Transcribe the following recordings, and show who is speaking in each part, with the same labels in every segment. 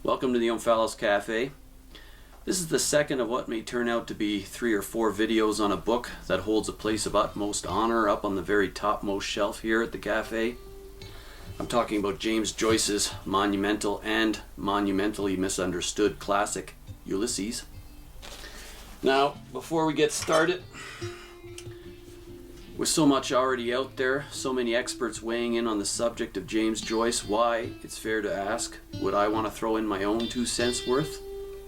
Speaker 1: Welcome to the Omphalos Cafe. This is the second of what may turn out to be 3 or 4 videos on a book that holds a place of utmost honor up on the very topmost shelf here at the cafe. I'm talking about James Joyce's monumental and monumentally misunderstood classic, Ulysses. Now, before we get started, with so much already out there, so many experts weighing in on the subject of James Joyce, why, it's fair to ask, would I want to throw in my own 2 cents worth?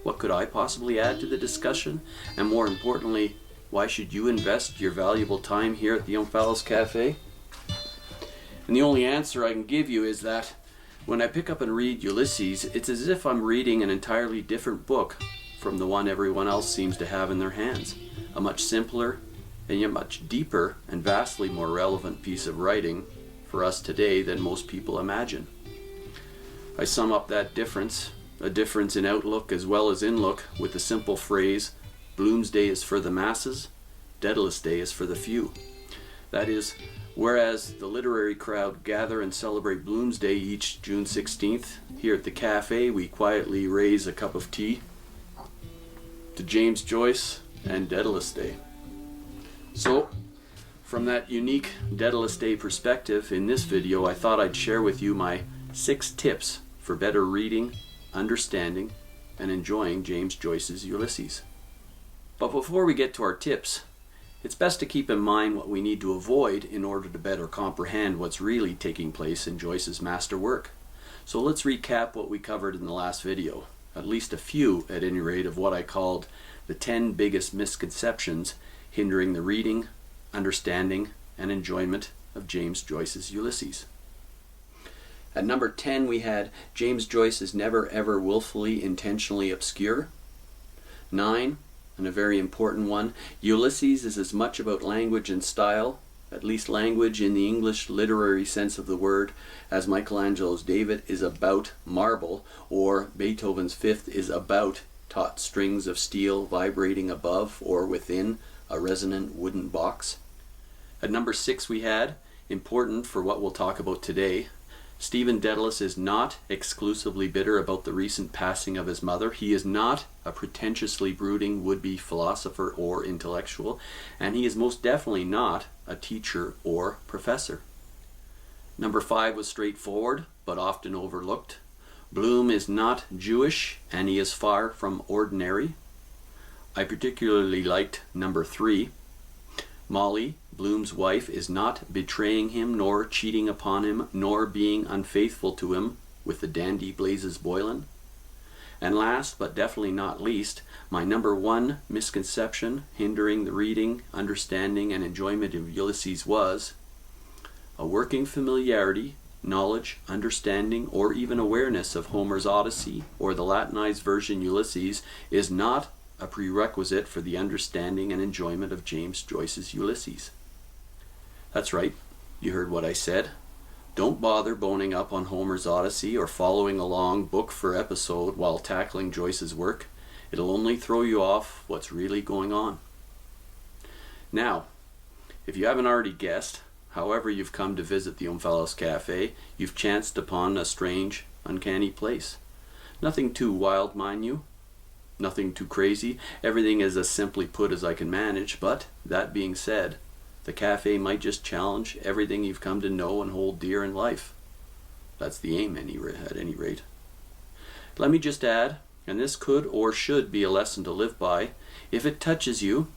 Speaker 1: What could I possibly add to the discussion? And more importantly, why should you invest your valuable time here at the Omphalos Cafe? And the only answer I can give you is that when I pick up and read Ulysses, it's as if I'm reading an entirely different book from the one everyone else seems to have in their hands. A much simpler, and yet much deeper and vastly more relevant piece of writing for us today than most people imagine. I sum up that difference, a difference in outlook as well as in look, with the simple phrase, Bloom's Day is for the masses, Dedalus Day is for the few. That is, whereas the literary crowd gather and celebrate Bloom's Day each June 16th, here at the cafe we quietly raise a cup of tea to James Joyce and Dedalus Day. So, from that unique Dedalus Day perspective, in this video I thought I'd share with you my 6 tips for better reading, understanding, and enjoying James Joyce's Ulysses. But before we get to our tips, it's best to keep in mind what we need to avoid in order to better comprehend what's really taking place in Joyce's masterwork. So let's recap what we covered in the last video, at least a few at any rate of what I called the 10 biggest misconceptions hindering the reading, understanding, and enjoyment of James Joyce's Ulysses. At number 10 we had James Joyce is never ever willfully, intentionally obscure. 9, and a very important one, Ulysses is as much about language and style, at least language in the English literary sense of the word, as Michelangelo's David is about marble, or Beethoven's Fifth is about taut strings of steel vibrating above or within a resonant wooden box. At number 6 we had, important for what we'll talk about today, Stephen Dedalus is not exclusively bitter about the recent passing of his mother. He is not a pretentiously brooding would-be philosopher or intellectual, and he is most definitely not a teacher or professor. Number 5 was straightforward, but often overlooked. Bloom is not Jewish, and he is far from ordinary. I particularly liked number 3. Molly, Bloom's wife, is not betraying him, nor cheating upon him, nor being unfaithful to him with the dandy Blazes Boylan. And last, but definitely not least, my number 1 misconception hindering the reading, understanding, and enjoyment of Ulysses was a working familiarity, knowledge, understanding, or even awareness of Homer's Odyssey or the Latinized version Ulysses is not a prerequisite for the understanding and enjoyment of James Joyce's Ulysses. That's right, you heard what I said. Don't bother boning up on Homer's Odyssey or following along book for episode while tackling Joyce's work. It'll only throw you off what's really going on. Now, if you haven't already guessed, however you've come to visit the Omphalos Cafe, you've chanced upon a strange, uncanny place. Nothing too wild, mind you. Nothing too crazy. Everything is as simply put as I can manage, but that being said, the cafe might just challenge everything you've come to know and hold dear in life. That's the aim at any rate. Let me just add, and this could or should be a lesson to live by, if it touches you,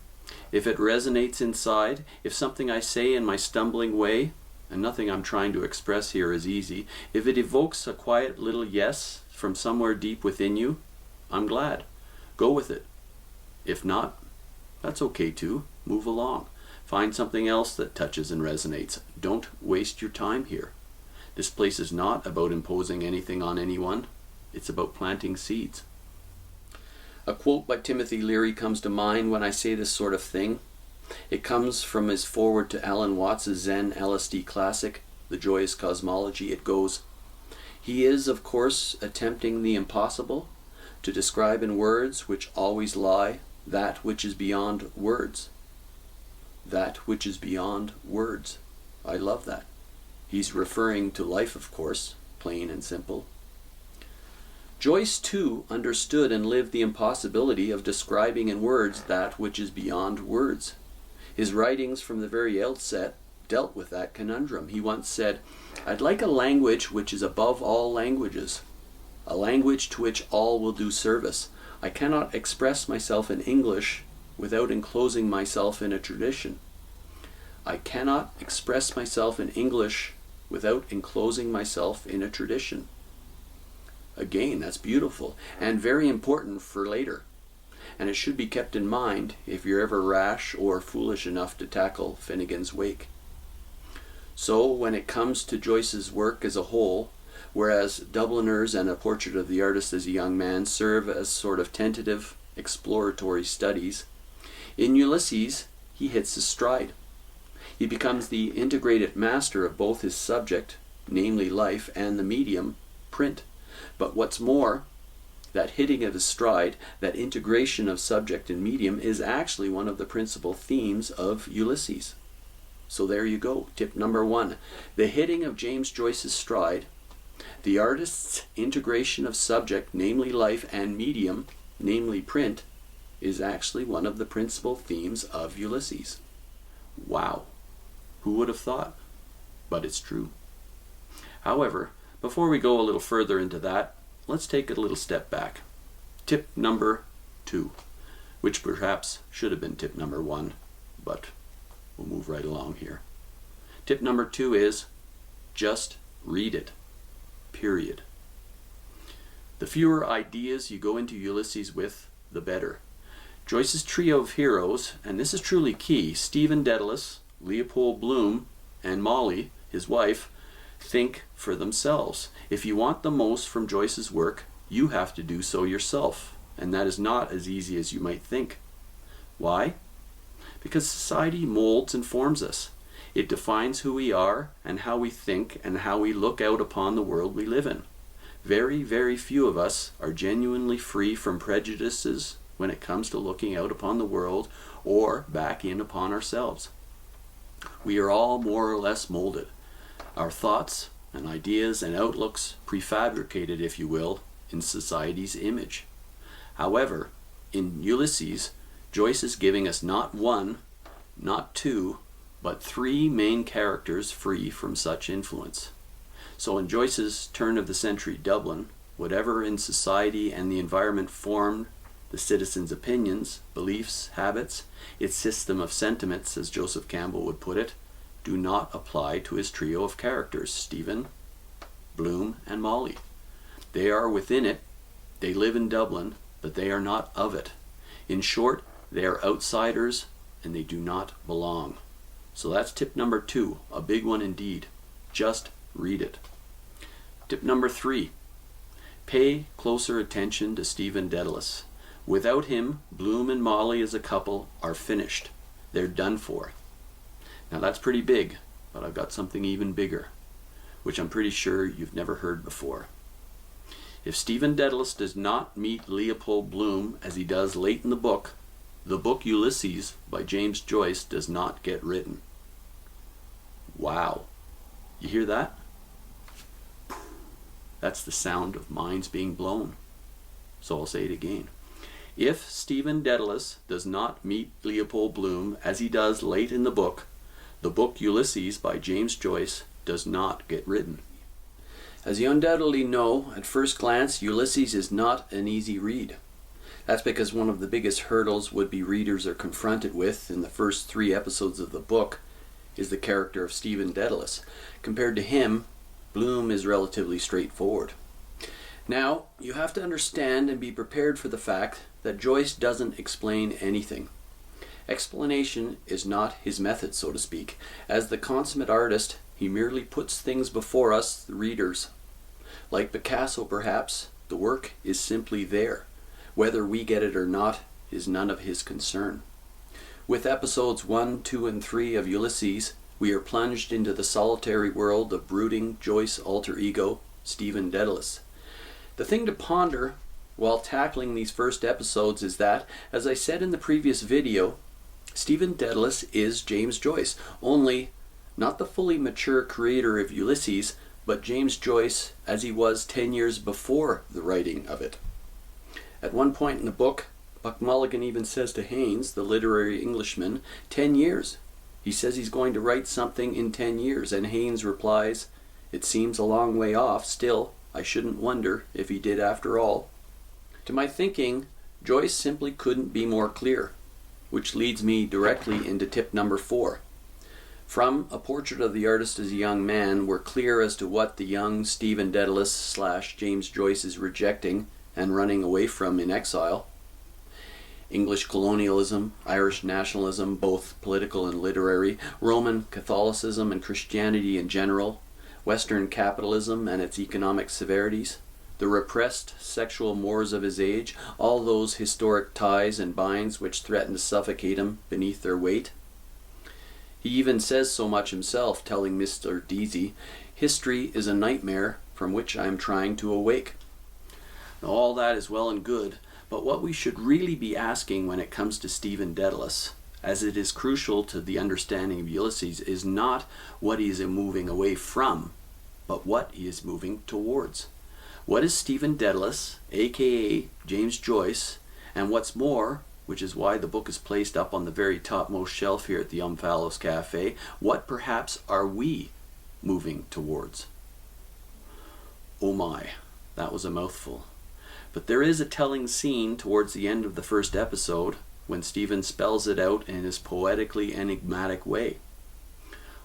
Speaker 1: if it resonates inside, if something I say in my stumbling way, and nothing I'm trying to express here is easy, if it evokes a quiet little yes from somewhere deep within you, I'm glad. Go with it. If not, that's okay too. Move along. Find something else that touches and resonates. Don't waste your time here. This place is not about imposing anything on anyone. It's about planting seeds. A quote by Timothy Leary comes to mind when I say this sort of thing. It comes from his foreword to Alan Watts' Zen LSD classic, The Joyous Cosmology. It goes, "He is, of course, attempting the impossible, to describe in words which always lie that which is beyond words." That which is beyond words. I love that. He's referring to life, of course, plain and simple. Joyce too understood and lived the impossibility of describing in words that which is beyond words. His writings from the very outset dealt with that conundrum. He once said, "I'd like a language which is above all languages, a language to which all will do service. I cannot express myself in English without enclosing myself in a tradition. I cannot express myself in English without enclosing myself in a tradition." Again, that's beautiful and very important for later. And it should be kept in mind if you're ever rash or foolish enough to tackle Finnegan's Wake. So when it comes to Joyce's work as a whole, whereas Dubliners and A Portrait of the Artist as a Young Man serve as sort of tentative, exploratory studies, in Ulysses he hits his stride. He becomes the integrated master of both his subject, namely life, and the medium, print. But what's more, that hitting of his stride, that integration of subject and medium, is actually one of the principal themes of Ulysses. So there you go, tip number 1. The hitting of James Joyce's stride, the artist's integration of subject, namely life, and medium, namely print, is actually one of the principal themes of Ulysses. Wow, who would have thought? But it's true. However, before we go a little further into that, let's take a little step back. Tip number 2, which perhaps should have been tip number 1, but we'll move right along here. Tip number 2 is just read it. Period. The fewer ideas you go into Ulysses with, the better. Joyce's trio of heroes, and this is truly key, Stephen Dedalus, Leopold Bloom, and Molly, his wife, think for themselves. If you want the most from Joyce's work, you have to do so yourself, and that is not as easy as you might think. Why? Because society molds and forms us. It defines who we are and how we think and how we look out upon the world we live in. Very, very few of us are genuinely free from prejudices when it comes to looking out upon the world or back in upon ourselves. We are all more or less molded. Our thoughts and ideas and outlooks prefabricated, if you will, in society's image. However, in Ulysses, Joyce is giving us not 1, not 2, but 3 main characters free from such influence. So in Joyce's turn-of-the-century Dublin, whatever in society and the environment formed the citizens' opinions, beliefs, habits, its system of sentiments, as Joseph Campbell would put it, do not apply to his trio of characters, Stephen, Bloom, and Molly. They are within it, they live in Dublin, but they are not of it. In short, they are outsiders and they do not belong. So that's tip number 2, a big one indeed. Just read it. Tip number 3, pay closer attention to Stephen Dedalus. Without him, Bloom and Molly as a couple are finished. They're done for. Now that's pretty big, but I've got something even bigger, which I'm pretty sure you've never heard before. If Stephen Dedalus does not meet Leopold Bloom as he does late in the book Ulysses by James Joyce does not get written. Wow. You hear that? That's the sound of minds being blown. So I'll say it again. If Stephen Dedalus does not meet Leopold Bloom as he does late in the book Ulysses by James Joyce does not get written. As you undoubtedly know, at first glance, Ulysses is not an easy read. That's because one of the biggest hurdles would-be readers are confronted with in the first 3 episodes of the book is the character of Stephen Dedalus. Compared to him, Bloom is relatively straightforward. Now, you have to understand and be prepared for the fact that Joyce doesn't explain anything. Explanation is not his method, so to speak. As the consummate artist, he merely puts things before us, the readers. Like Picasso, perhaps, the work is simply there. Whether we get it or not is none of his concern. With episodes 1, 2, and 3 of Ulysses, we are plunged into the solitary world of brooding Joyce alter ego, Stephen Dedalus. The thing to ponder while tackling these first episodes is that, as I said in the previous video, Stephen Dedalus is James Joyce, only not the fully mature creator of Ulysses, but James Joyce as he was 10 years before the writing of it. At one point in the book, Buck Mulligan even says to Haynes, the literary Englishman, 10 years. He says he's going to write something in 10 years, and Haynes replies, "It seems a long way off, still, I shouldn't wonder if he did after all." To my thinking, Joyce simply couldn't be more clear, which leads me directly into tip number 4. From A Portrait of the Artist as a Young Man, we're clear as to what the young Stephen Dedalus / James Joyce is rejecting and running away from in exile. English colonialism, Irish nationalism, both political and literary, Roman Catholicism and Christianity in general, Western capitalism and its economic severities, the repressed sexual mores of his age, all those historic ties and binds which threaten to suffocate him beneath their weight. He even says so much himself, telling Mr. Deasy, "History is a nightmare from which I am trying to awake." Now, all that is well and good, but what we should really be asking when it comes to Stephen Dedalus, as it is crucial to the understanding of Ulysses, is not what he is moving away from, but what he is moving towards. What is Stephen Dedalus, aka James Joyce, and what's more, which is why the book is placed up on the very topmost shelf here at the Fallows Cafe, what perhaps are we moving towards? Oh my, that was a mouthful. But there is a telling scene towards the end of the first episode when Stephen spells it out in his poetically enigmatic way.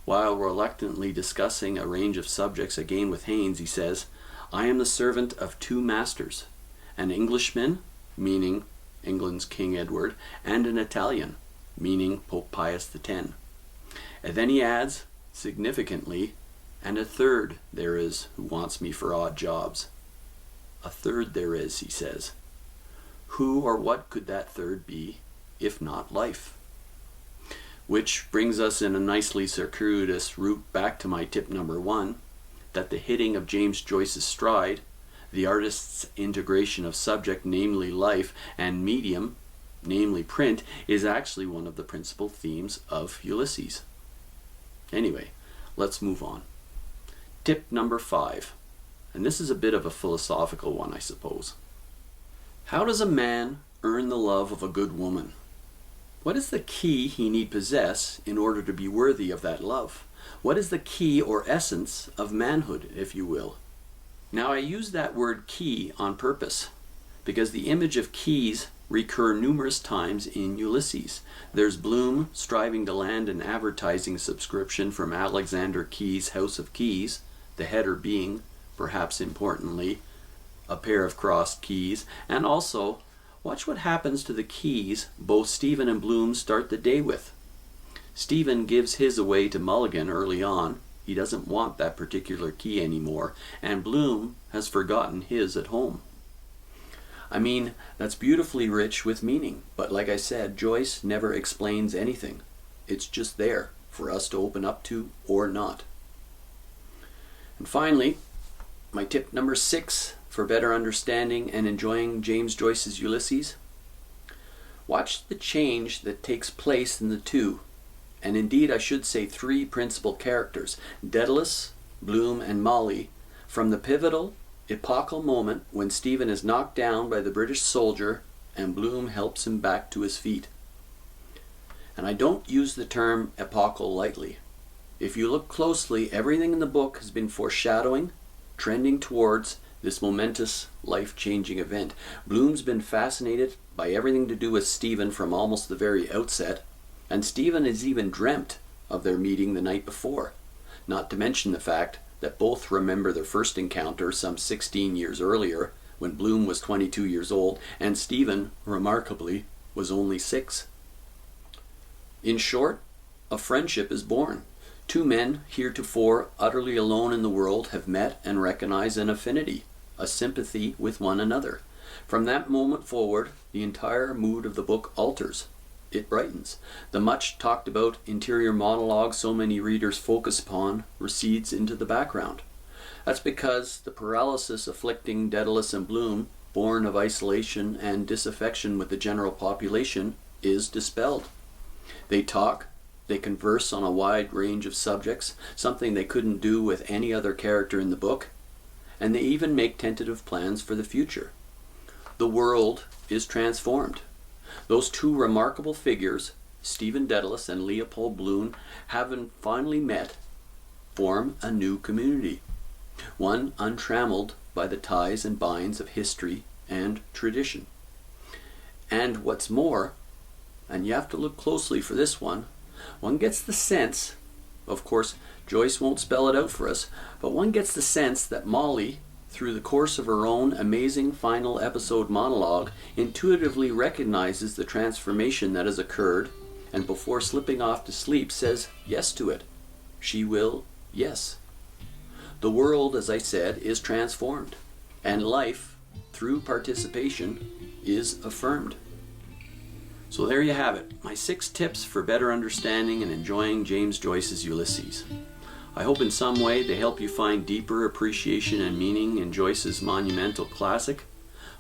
Speaker 1: While reluctantly discussing a range of subjects again with Haynes, he says, "I am the servant of 2 masters, an Englishman, meaning England's King Edward, and an Italian, meaning Pope Pius X. And then he adds, significantly, "And a third there is who wants me for odd jobs." A third there is, he says. Who or what could that third be, if not life? Which brings us in a nicely circuitous route back to my tip number 1, that the hitting of James Joyce's stride, the artist's integration of subject, namely life, and medium, namely print, is actually one of the principal themes of Ulysses. Anyway, let's move on. Tip number 5. And this is a bit of a philosophical one, I suppose. How does a man earn the love of a good woman? What is the key he need possess in order to be worthy of that love? What is the key or essence of manhood, if you will? Now, I use that word key on purpose, because the image of keys recur numerous times in Ulysses. There's Bloom striving to land an advertising subscription from Alexander Key's House of Keys, the header being, perhaps importantly, a pair of crossed keys, and also, watch what happens to the keys both Stephen and Bloom start the day with. Stephen gives his away to Mulligan early on. He doesn't want that particular key anymore, and Bloom has forgotten his at home. I mean, that's beautifully rich with meaning, but like I said, Joyce never explains anything. It's just there for us to open up to or not. And finally, my tip number 6 for better understanding and enjoying James Joyce's Ulysses. Watch the change that takes place in the 2, and indeed I should say 3 principal characters, Dedalus, Bloom, and Molly, from the pivotal, epochal moment when Stephen is knocked down by the British soldier and Bloom helps him back to his feet. And I don't use the term epochal lightly. If you look closely, everything in the book has been foreshadowing, trending towards this momentous, life-changing event. Bloom's been fascinated by everything to do with Stephen from almost the very outset, and Stephen has even dreamt of their meeting the night before, not to mention the fact that both remember their first encounter some 16 years earlier, when Bloom was 22 years old, and Stephen, remarkably, was only 6. In short, a friendship is born. 2 men, heretofore utterly alone in the world, have met and recognized an affinity, a sympathy with one another. From that moment forward, the entire mood of the book alters. It brightens. The much talked about interior monologue so many readers focus upon recedes into the background. That's because the paralysis afflicting Dedalus and Bloom, born of isolation and disaffection with the general population, is dispelled. They talk, They converse on a wide range of subjects, something they couldn't do with any other character in the book, and they even make tentative plans for the future. The world is transformed. Those two remarkable figures, Stephen Dedalus and Leopold Bloom, having finally met, form a new community, one untrammeled by the ties and binds of history and tradition. And what's more, and you have to look closely for this one gets the sense, of course Joyce won't spell it out for us, but one gets the sense that Molly, through the course of her own amazing final episode monologue, intuitively recognizes the transformation that has occurred, and before slipping off to sleep says yes to it. She will, yes. The world, as I said, is transformed, and life, through participation, is affirmed. So there you have it, my 6 tips for better understanding and enjoying James Joyce's Ulysses. I hope in some way they help you find deeper appreciation and meaning in Joyce's monumental classic.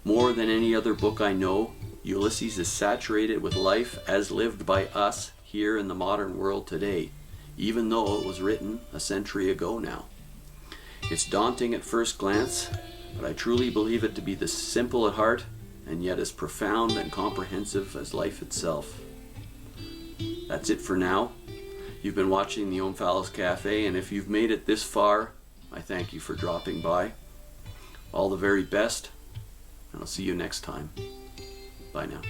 Speaker 1: More than any other book I know, Ulysses is saturated with life as lived by us here in the modern world today, even though it was written a century ago now. It's daunting at first glance, but I truly believe it to be this simple at heart and yet as profound and comprehensive as life itself. That's it for now. You've been watching the Omphalos Cafe, and if you've made it this far, I thank you for dropping by. All the very best, and I'll see you next time. Bye now.